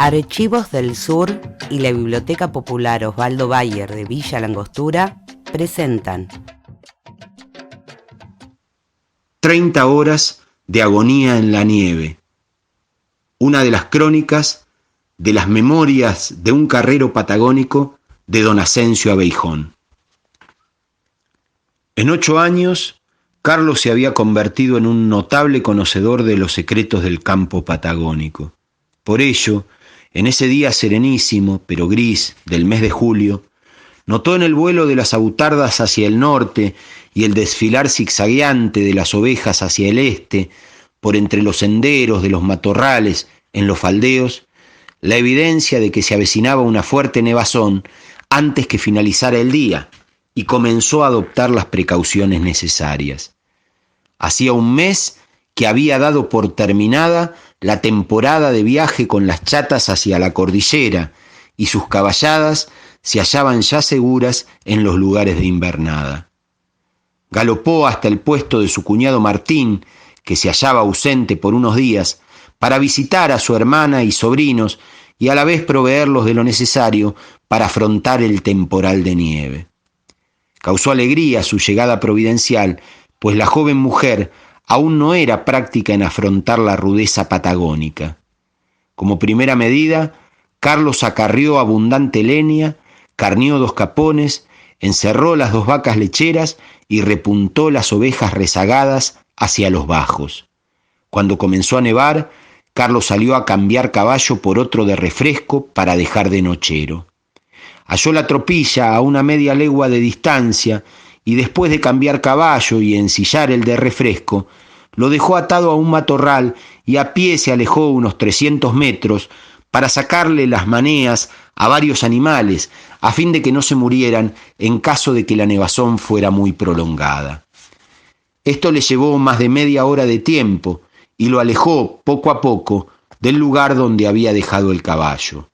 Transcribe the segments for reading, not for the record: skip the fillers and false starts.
Archivos del Sur y la Biblioteca Popular Osvaldo Bayer de Villa Langostura presentan 30 horas de agonía en la nieve, una de las crónicas de las memorias de un carrero patagónico de don Ascencio Abeijón. En 8 años, Carlos se había convertido en un notable conocedor de los secretos del campo patagónico. Por ello, en ese día serenísimo, pero gris, del mes de julio, notó en el vuelo de las avutardas hacia el norte y el desfilar zigzagueante de las ovejas hacia el este, por entre los senderos de los matorrales en los faldeos, la evidencia de que se avecinaba una fuerte nevazón antes que finalizara el día, y comenzó a adoptar las precauciones necesarias. Hacía un mes que había dado por terminada la temporada de viaje con las chatas hacia la cordillera, y sus caballadas se hallaban ya seguras en los lugares de invernada. Galopó hasta el puesto de su cuñado Martín, que se hallaba ausente por unos días, para visitar a su hermana y sobrinos y a la vez proveerlos de lo necesario para afrontar el temporal de nieve. Causó alegría su llegada providencial, pues la joven mujer aún no era práctica en afrontar la rudeza patagónica. Como primera medida, Carlos acarrió abundante leña, carneó 2 capones, encerró las 2 vacas lecheras y repuntó las ovejas rezagadas hacia los bajos. Cuando comenzó a nevar, Carlos salió a cambiar caballo por otro de refresco para dejar de nochero. Halló la tropilla a una media legua de distancia y después de cambiar caballo y ensillar el de refresco, lo dejó atado a un matorral y a pie se alejó unos 300 metros para sacarle las maneas a varios animales a fin de que no se murieran en caso de que la nevazón fuera muy prolongada. Esto le llevó más de media hora de tiempo y lo alejó poco a poco del lugar donde había dejado el caballo.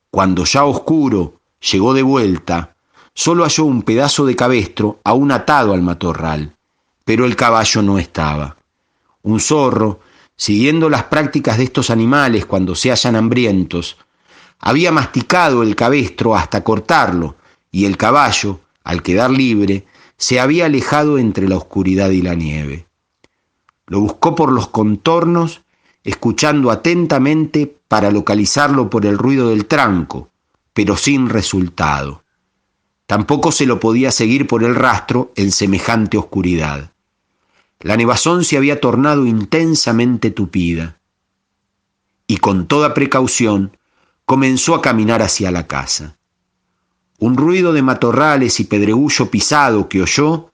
Cuando ya oscuro llegó de vuelta, solo halló un pedazo de cabestro aún atado al matorral, pero el caballo no estaba. Un zorro, siguiendo las prácticas de estos animales cuando se hallan hambrientos, había masticado el cabestro hasta cortarlo, y el caballo, al quedar libre, se había alejado entre la oscuridad y la nieve. Lo buscó por los contornos, escuchando atentamente para localizarlo por el ruido del tranco, pero sin resultado. Tampoco se lo podía seguir por el rastro en semejante oscuridad. La nevazón se había tornado intensamente tupida, y con toda precaución comenzó a caminar hacia la casa. Un ruido de matorrales y pedregullo pisado que oyó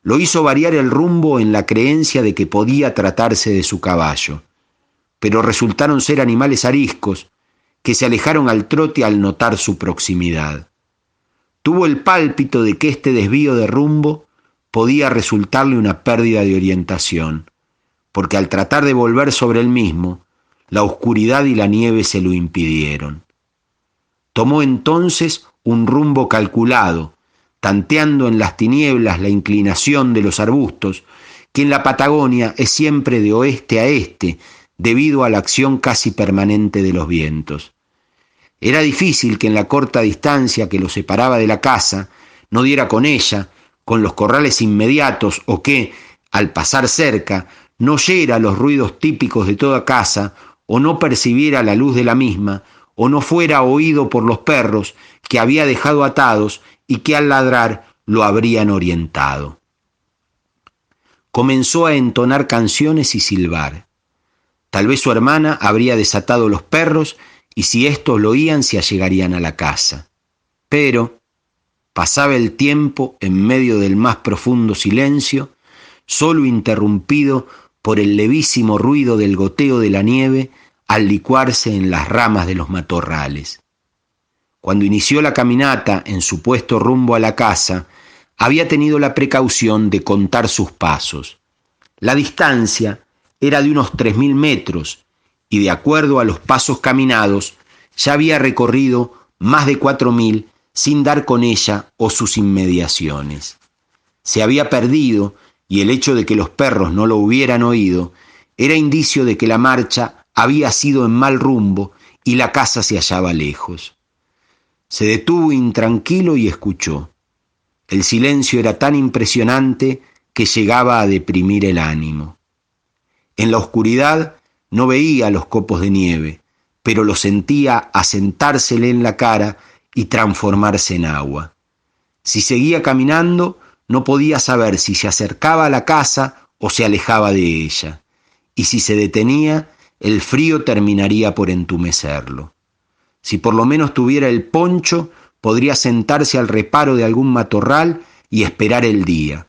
lo hizo variar el rumbo en la creencia de que podía tratarse de su caballo, pero resultaron ser animales ariscos que se alejaron al trote al notar su proximidad. Tuvo el pálpito de que este desvío de rumbo podía resultarle una pérdida de orientación, porque al tratar de volver sobre él mismo, la oscuridad y la nieve se lo impidieron. Tomó entonces un rumbo calculado, tanteando en las tinieblas la inclinación de los arbustos, que en la Patagonia es siempre de oeste a este, debido a la acción casi permanente de los vientos. Era difícil que en la corta distancia que lo separaba de la casa no diera con ella, con los corrales inmediatos, o que, al pasar cerca, no oyera los ruidos típicos de toda casa, o no percibiera la luz de la misma, o no fuera oído por los perros que había dejado atados y que al ladrar lo habrían orientado. Comenzó a entonar canciones y silbar. Tal vez su hermana habría desatado los perros y si éstos lo oían se allegarían a la casa. Pero pasaba el tiempo en medio del más profundo silencio, solo interrumpido por el levísimo ruido del goteo de la nieve al licuarse en las ramas de los matorrales. Cuando inició la caminata en su puesto rumbo a la casa, había tenido la precaución de contar sus pasos. La distancia era de unos 3.000 metros y de acuerdo a los pasos caminados ya había recorrido más de 4.000 sin dar con ella o sus inmediaciones. Se había perdido y el hecho de que los perros no lo hubieran oído era indicio de que la marcha había sido en mal rumbo y la casa se hallaba lejos. Se detuvo intranquilo y escuchó. El silencio era tan impresionante que llegaba a deprimir el ánimo. En la oscuridad no veía los copos de nieve, pero los sentía asentársele en la cara y transformarse en agua. Si seguía caminando, no podía saber si se acercaba a la casa o se alejaba de ella, y si se detenía, el frío terminaría por entumecerlo. Si por lo menos tuviera el poncho, podría sentarse al reparo de algún matorral y esperar el día,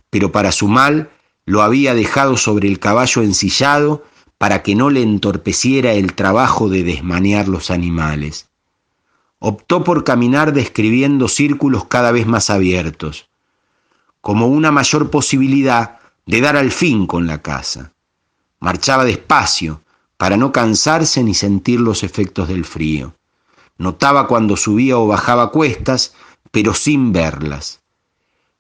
pero para su mal lo había dejado sobre el caballo ensillado para que no le entorpeciera el trabajo de desmanear los animales. Optó por caminar describiendo círculos cada vez más abiertos, como una mayor posibilidad de dar al fin con la casa. Marchaba despacio, para no cansarse ni sentir los efectos del frío. Notaba cuando subía o bajaba cuestas, pero sin verlas.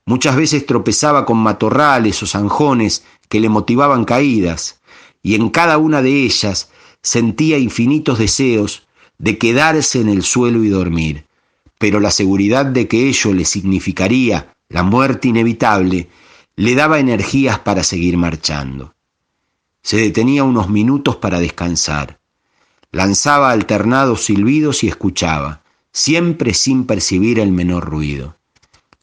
Muchas veces tropezaba con matorrales o zanjones que le motivaban caídas, y en cada una de ellas sentía infinitos deseos de quedarse en el suelo y dormir, pero la seguridad de que ello le significaría la muerte inevitable le daba energías para seguir marchando. Se detenía unos minutos para descansar. Lanzaba alternados silbidos y escuchaba, siempre sin percibir el menor ruido.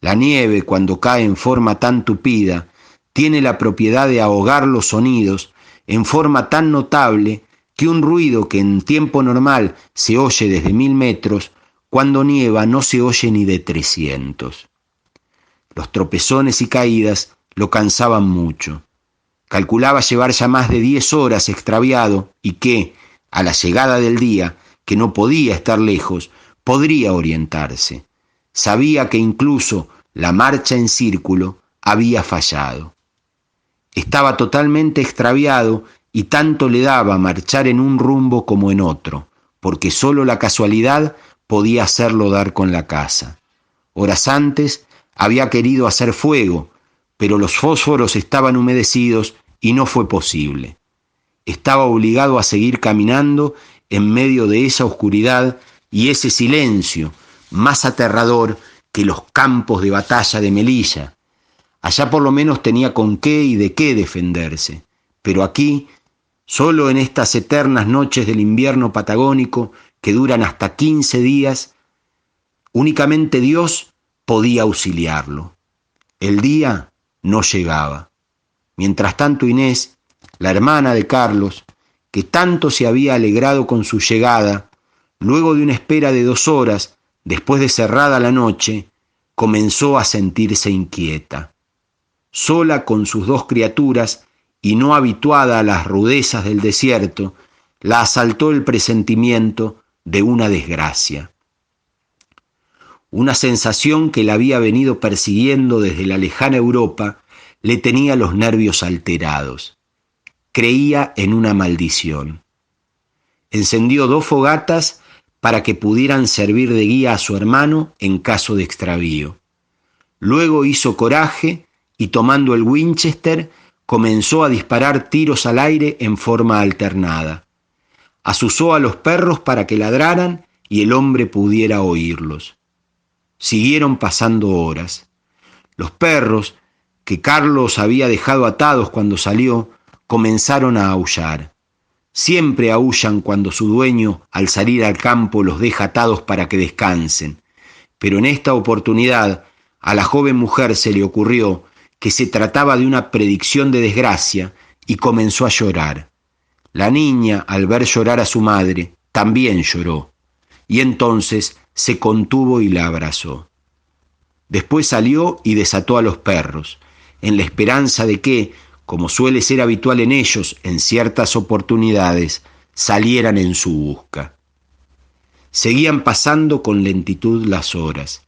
La nieve, cuando cae en forma tan tupida, tiene la propiedad de ahogar los sonidos en forma tan notable que un ruido que en tiempo normal se oye desde 1000 metros, cuando nieva no se oye ni de 300. Los tropezones y caídas lo cansaban mucho. Calculaba llevar ya más de 10 horas extraviado y que, a la llegada del día, que no podía estar lejos, podría orientarse. Sabía que incluso la marcha en círculo había fallado. Estaba totalmente extraviado y tanto le daba marchar en un rumbo como en otro, porque solo la casualidad podía hacerlo dar con la casa. Horas antes había querido hacer fuego, pero los fósforos estaban humedecidos y no fue posible. Estaba obligado a seguir caminando en medio de esa oscuridad y ese silencio, más aterrador que los campos de batalla de Melilla. Allá por lo menos tenía con qué y de qué defenderse, pero aquí, solo en estas eternas noches del invierno patagónico que duran hasta 15 días, únicamente Dios podía auxiliarlo. El día no llegaba. Mientras tanto Inés, la hermana de Carlos, que tanto se había alegrado con su llegada, luego de una espera de 2 horas, después de cerrada la noche, comenzó a sentirse inquieta. Sola con sus 2 criaturas y no habituada a las rudezas del desierto, la asaltó el presentimiento de una desgracia. Una sensación que la había venido persiguiendo desde la lejana Europa le tenía los nervios alterados. Creía en una maldición. Encendió 2 fogatas para que pudieran servir de guía a su hermano en caso de extravío. Luego hizo coraje y, tomando el Winchester, comenzó a disparar tiros al aire en forma alternada. Azuzó a los perros para que ladraran y el hombre pudiera oírlos. Siguieron pasando horas. Los perros, que Carlos había dejado atados cuando salió, comenzaron a aullar. Siempre aúllan cuando su dueño, al salir al campo, los deja atados para que descansen. Pero en esta oportunidad, a la joven mujer se le ocurrió que se trataba de una predicción de desgracia y comenzó a llorar. La niña, al ver llorar a su madre, también lloró, y entonces se contuvo y la abrazó. Después salió y desató a los perros, en la esperanza de que, como suele ser habitual en ellos en ciertas oportunidades, salieran en su busca. Seguían pasando con lentitud las horas.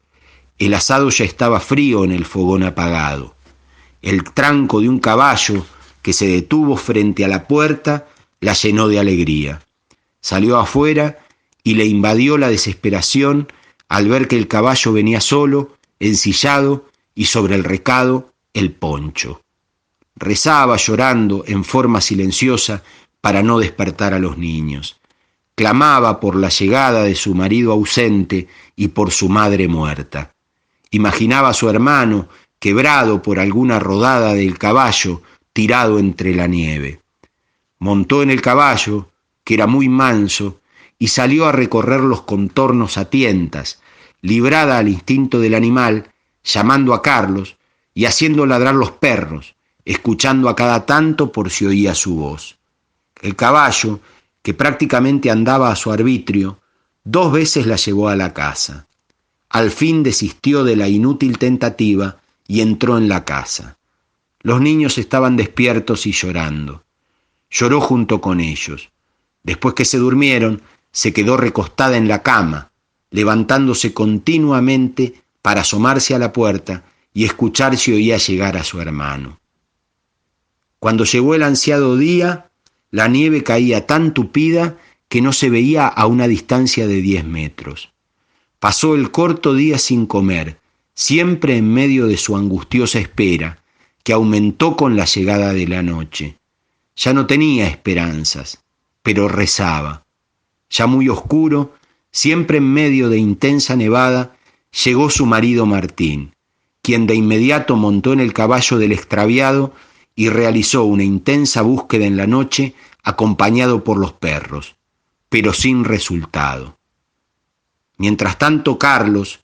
El asado ya estaba frío en el fogón apagado. El tranco de un caballo que se detuvo frente a la puerta la llenó de alegría. Salió afuera y le invadió la desesperación al ver que el caballo venía solo, ensillado y sobre el recado el poncho. Rezaba llorando en forma silenciosa para no despertar a los niños. clamaba por la llegada de su marido ausente y por su madre muerta. Imaginaba a su hermano, quebrado por alguna rodada del caballo, tirado entre la nieve. Montó en el caballo, que era muy manso, y salió a recorrer los contornos a tientas, librada al instinto del animal, llamando a Carlos y haciendo ladrar los perros, escuchando a cada tanto por si oía su voz. El caballo, que prácticamente andaba a su arbitrio, 2 veces la llevó a la casa. Al fin desistió de la inútil tentativa y entró en la casa. Los niños estaban despiertos y llorando. Lloró junto con ellos. Después que se durmieron, se quedó recostada en la cama, levantándose continuamente para asomarse a la puerta y escuchar si oía llegar a su hermano. Cuando llegó el ansiado día, la nieve caía tan tupida que no se veía a una distancia de 10 metros. Pasó el corto día sin comer, siempre en medio de su angustiosa espera, que aumentó con la llegada de la noche. Ya no tenía esperanzas, pero rezaba. Ya muy oscuro, siempre en medio de intensa nevada, llegó su marido Martín, quien de inmediato montó en el caballo del extraviado y realizó una intensa búsqueda en la noche acompañado por los perros, pero sin resultado. Mientras tanto, Carlos,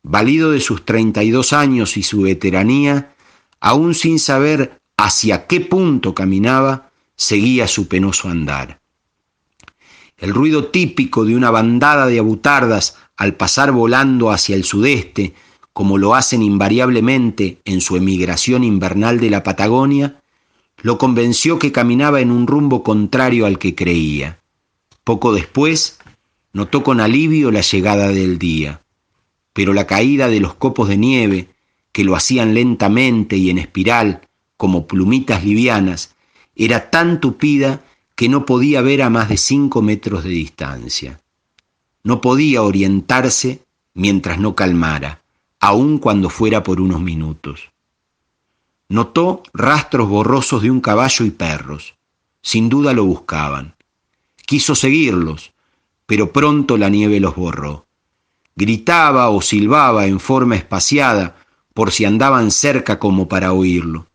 valido de sus 32 años y su veteranía, aún sin saber hacia qué punto caminaba, seguía su penoso andar. El ruido típico de una bandada de avutardas al pasar volando hacia el sudeste, como lo hacen invariablemente en su emigración invernal de la Patagonia, lo convenció que caminaba en un rumbo contrario al que creía. Poco después, notó con alivio la llegada del día, pero la caída de los copos de nieve, que lo hacían lentamente y en espiral, como plumitas livianas, era tan tupida que no podía ver a más de 5 metros de distancia. No podía orientarse mientras no calmara, aun cuando fuera por unos minutos. Notó rastros borrosos de un caballo y perros. Sin duda lo buscaban. Quiso seguirlos, pero pronto la nieve los borró. Gritaba o silbaba en forma espaciada por si andaban cerca como para oírlo.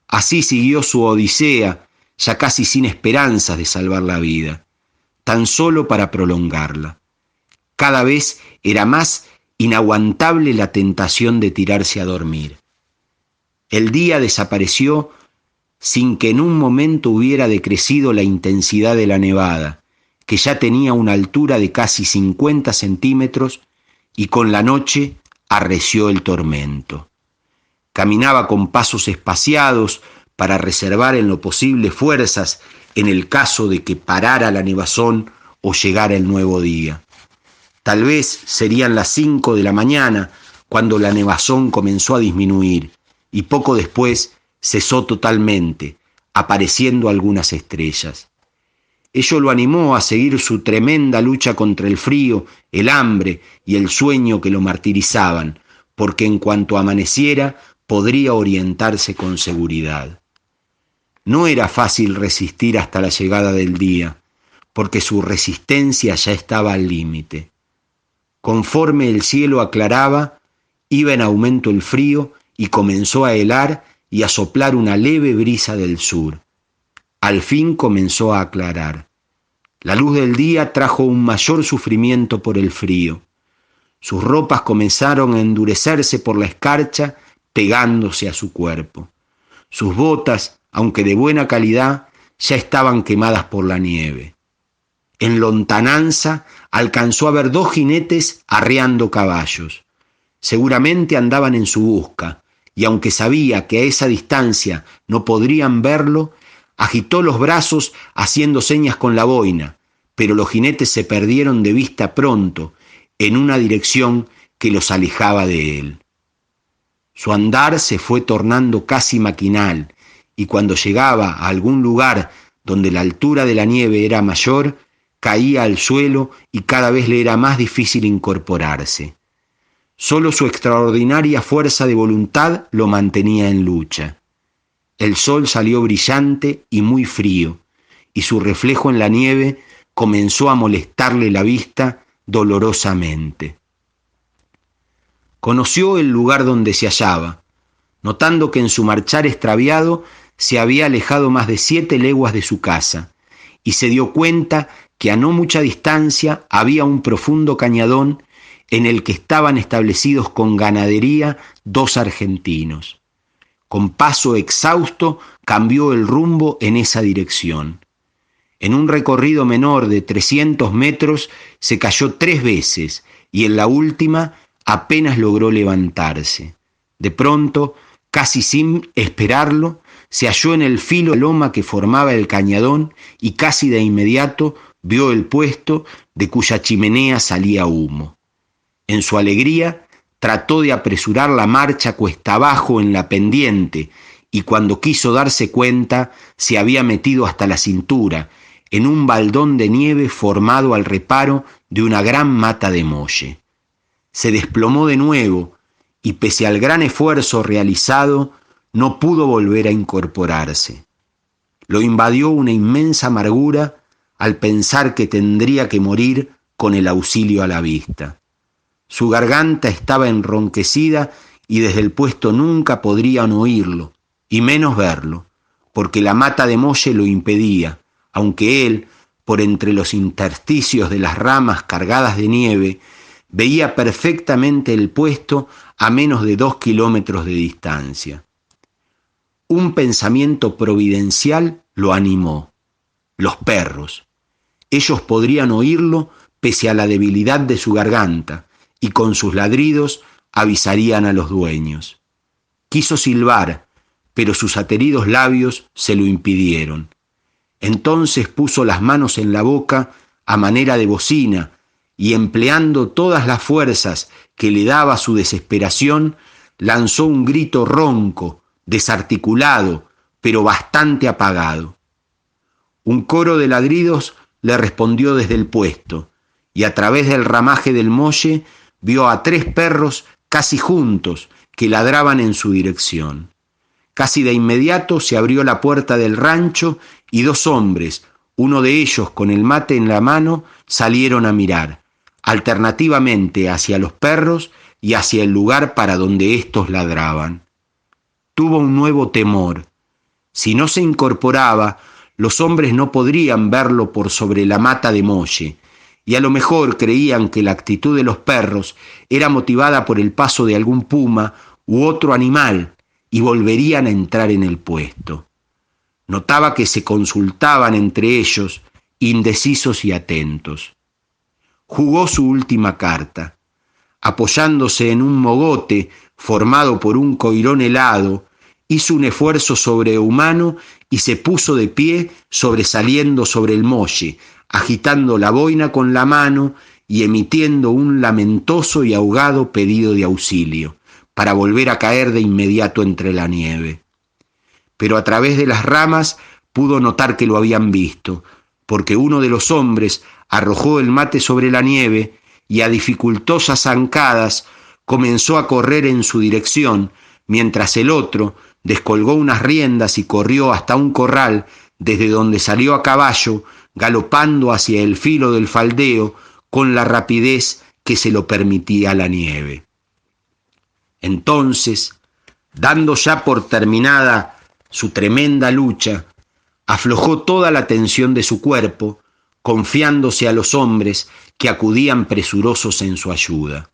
Así siguió su odisea, ya casi sin esperanzas de salvar la vida, tan solo para prolongarla. Cada vez era más inaguantable la tentación de tirarse a dormir. El día desapareció sin que en un momento hubiera decrecido la intensidad de la nevada, que ya tenía una altura de casi 50 centímetros, y con la noche arreció el tormento. Caminaba con pasos espaciados para reservar en lo posible fuerzas en el caso de que parara la nevazón o llegara el nuevo día. Tal vez serían las 5 de la mañana cuando la nevazón comenzó a disminuir y poco después cesó totalmente, apareciendo algunas estrellas. Ello lo animó a seguir su tremenda lucha contra el frío, el hambre y el sueño que lo martirizaban, porque en cuanto amaneciera podría orientarse con seguridad. No era fácil resistir hasta la llegada del día, porque su resistencia ya estaba al límite. Conforme el cielo aclaraba, iba en aumento el frío y comenzó a helar y a soplar una leve brisa del sur. Al fin comenzó a aclarar. La luz del día trajo un mayor sufrimiento por el frío. Sus ropas comenzaron a endurecerse por la escarcha, pegándose a su cuerpo. Sus botas, aunque de buena calidad, ya estaban quemadas por la nieve. En lontananza alcanzó a ver 2 jinetes arriando caballos. Seguramente andaban en su busca, y aunque sabía que a esa distancia no podrían verlo, agitó los brazos haciendo señas con la boina, pero los jinetes se perdieron de vista pronto, en una dirección que los alejaba de él. Su andar se fue tornando casi maquinal, y cuando llegaba a algún lugar donde la altura de la nieve era mayor, caía al suelo y cada vez le era más difícil incorporarse. Solo su extraordinaria fuerza de voluntad lo mantenía en lucha. El sol salió brillante y muy frío, y su reflejo en la nieve comenzó a molestarle la vista dolorosamente. Conoció el lugar donde se hallaba, notando que en su marchar extraviado se había alejado más de 7 leguas de su casa, y se dio cuenta que a no mucha distancia había un profundo cañadón en el que estaban establecidos con ganadería 2 argentinos. Con paso exhausto cambió el rumbo en esa dirección. En un recorrido menor de 300 metros se cayó 3 veces y en la última apenas logró levantarse. De pronto, casi sin esperarlo, se halló en el filo de la loma que formaba el cañadón y casi de inmediato vio el puesto de cuya chimenea salía humo. En su alegría trató de apresurar la marcha cuesta abajo en la pendiente y cuando quiso darse cuenta se había metido hasta la cintura en un baldón de nieve formado al reparo de una gran mata de molle. Se desplomó de nuevo y pese al gran esfuerzo realizado no pudo volver a incorporarse. Lo invadió una inmensa amargura al pensar que tendría que morir con el auxilio a la vista. Su garganta estaba enronquecida y desde el puesto nunca podrían oírlo, y menos verlo, porque la mata de molle lo impedía, aunque él, por entre los intersticios de las ramas cargadas de nieve, veía perfectamente el puesto a menos de 2 kilómetros de distancia. Un pensamiento providencial lo animó. Los perros. Ellos podrían oírlo pese a la debilidad de su garganta, y con sus ladridos avisarían a los dueños. Quiso silbar, pero sus ateridos labios se lo impidieron. Entonces puso las manos en la boca a manera de bocina y empleando todas las fuerzas que le daba su desesperación, lanzó un grito ronco, desarticulado, pero bastante apagado. Un coro de ladridos le respondió desde el puesto, y a través del ramaje del molle vio a 3 perros casi juntos que ladraban en su dirección. Casi de inmediato se abrió la puerta del rancho y 2 hombres, uno de ellos con el mate en la mano, salieron a mirar, alternativamente hacia los perros y hacia el lugar para donde éstos ladraban. Tuvo un nuevo temor. Si no se incorporaba, los hombres no podrían verlo por sobre la mata de molle, y a lo mejor creían que la actitud de los perros era motivada por el paso de algún puma u otro animal, y volverían a entrar en el puesto. Notaba que se consultaban entre ellos, indecisos y atentos. Jugó su última carta. Apoyándose en un mogote formado por un coirón helado, hizo un esfuerzo sobrehumano y se puso de pie sobresaliendo sobre el molle, agitando la boina con la mano y emitiendo un lamentoso y ahogado pedido de auxilio, para volver a caer de inmediato entre la nieve. Pero a través de las ramas pudo notar que lo habían visto, porque uno de los hombres arrojó el mate sobre la nieve y a dificultosas zancadas comenzó a correr en su dirección, mientras el otro descolgó unas riendas y corrió hasta un corral desde donde salió a caballo, galopando hacia el filo del faldeo con la rapidez que se lo permitía la nieve. Entonces, dando ya por terminada su tremenda lucha, aflojó toda la tensión de su cuerpo, confiándose a los hombres que acudían presurosos en su ayuda.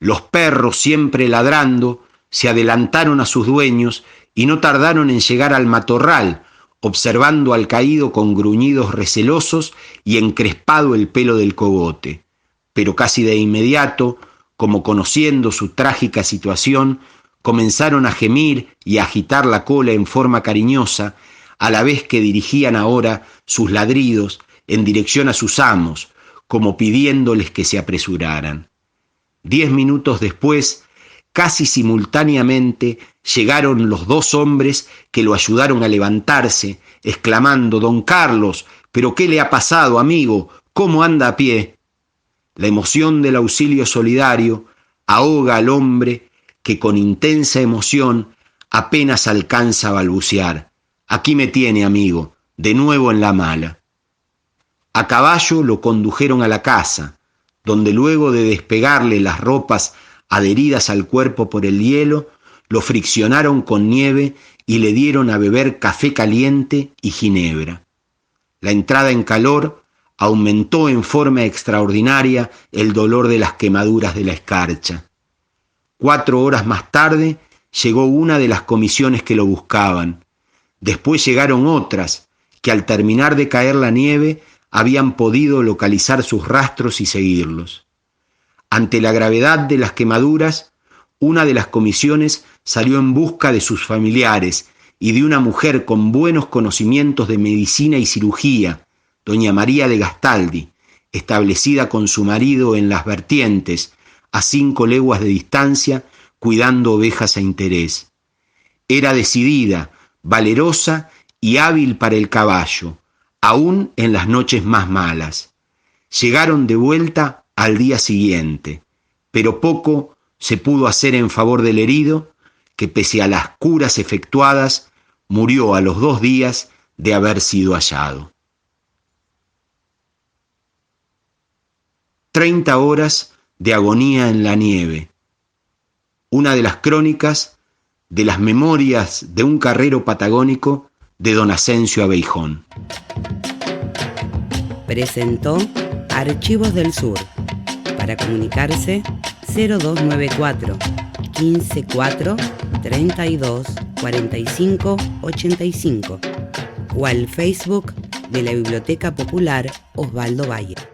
Los perros, siempre ladrando, se adelantaron a sus dueños y no tardaron en llegar al matorral, observando al caído con gruñidos recelosos y encrespado el pelo del cogote. Pero casi de inmediato, como conociendo su trágica situación, comenzaron a gemir y a agitar la cola en forma cariñosa, a la vez que dirigían ahora sus ladridos en dirección a sus amos, como pidiéndoles que se apresuraran. 10 minutos después, casi simultáneamente, llegaron los 2 hombres que lo ayudaron a levantarse, exclamando: «Don Carlos, ¿pero qué le ha pasado, amigo? ¿Cómo anda a pie?». La emoción del auxilio solidario ahoga al hombre que con intensa emoción apenas alcanza a balbucear: «Aquí me tiene, amigo, de nuevo en la mala». A caballo lo condujeron a la casa, donde luego de despegarle las ropas adheridas al cuerpo por el hielo, lo friccionaron con nieve y le dieron a beber café caliente y ginebra. La entrada en calor aumentó en forma extraordinaria el dolor de las quemaduras de la escarcha. 4 horas más tarde llegó una de las comisiones que lo buscaban. Después llegaron otras, que al terminar de caer la nieve habían podido localizar sus rastros y seguirlos. Ante la gravedad de las quemaduras, una de las comisiones salió en busca de sus familiares y de una mujer con buenos conocimientos de medicina y cirugía, doña María de Gastaldi, establecida con su marido en Las Vertientes, a 5 leguas de distancia, cuidando ovejas a interés. Era decidida, valerosa y hábil para el caballo, aún en las noches más malas. Llegaron de vuelta al día siguiente, pero poco se pudo hacer en favor del herido, que pese a las curas efectuadas, murió a los 2 días de haber sido hallado. 30 horas de agonía en la nieve. Una de las crónicas de las memorias de un carrero patagónico de don Ascencio Abeijón. Presentó Archivos del Sur. Para comunicarse, 0294 154 32 45 85 o al Facebook de la Biblioteca Popular Osvaldo Bayer.